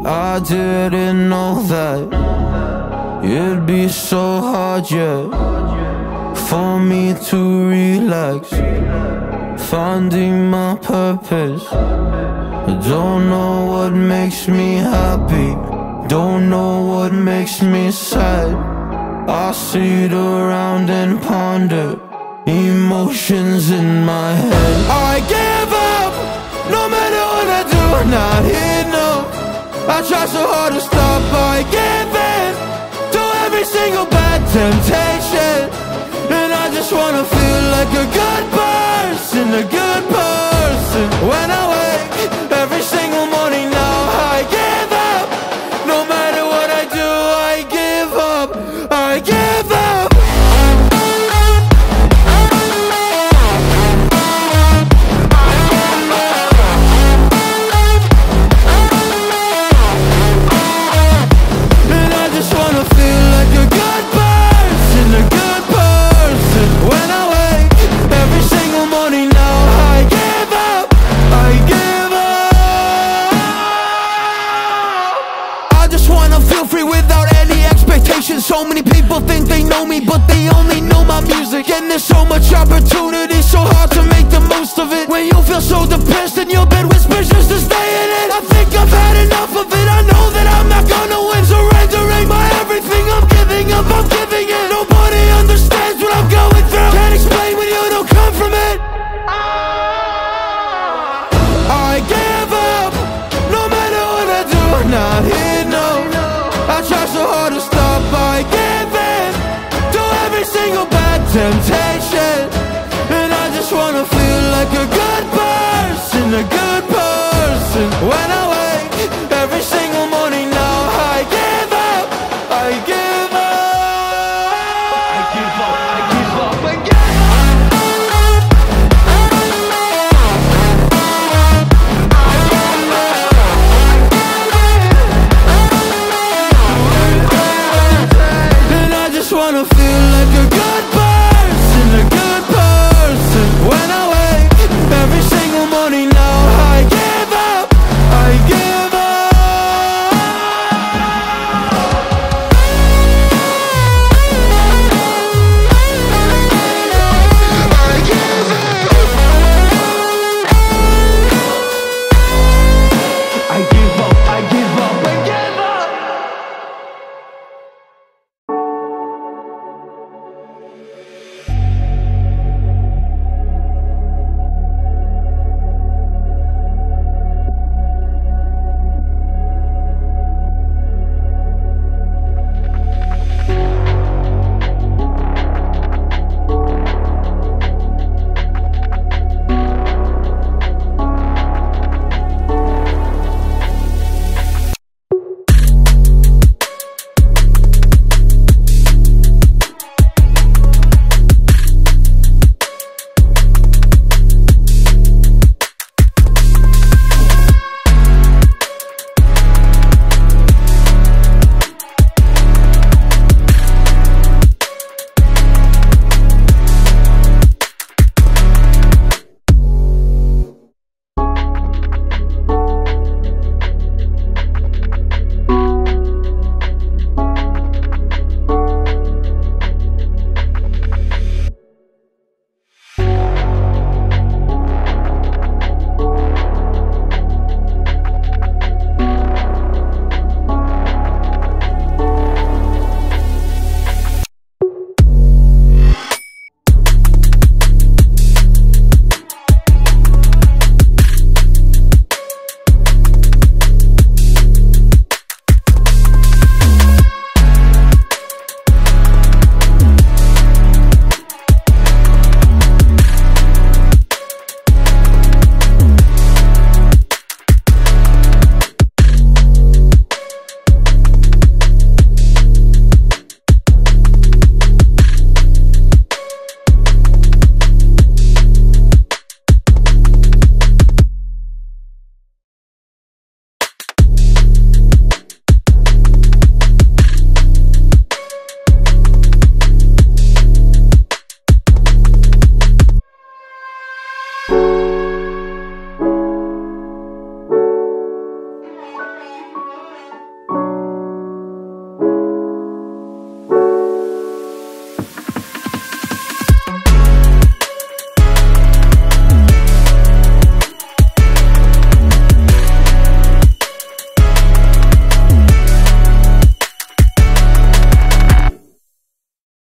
I didn't know that it'd be so hard yet for me to relax, finding my purpose. I don't know what makes me happy, don't know what makes me sad. I sit around and ponder emotions in my head. I give up, no matter what I do, I'm not enough. I try so hard to stop, I give in to every single bad temptation. And I just wanna feel like a good person, a good person. When I wake every single morning now, I give up. No matter what I do, I give up, I give up. So many people think they know me, but they only know my music. And there's so much opportunity, so hard to make the most of it. When you feel so depressed and your bed whispers just to stay in it, I think I've had enough of it. I know that I'm not gonna win, surrendering my everything. I'm giving up, I'm giving in. Nobody understands what I'm going through. Can't explain when you don't come from it. I give up, no matter what I do, I'm not here, no. I try so hard to stop, I give in to every single bad temptation. And I just wanna feel like a good person, a good person. When I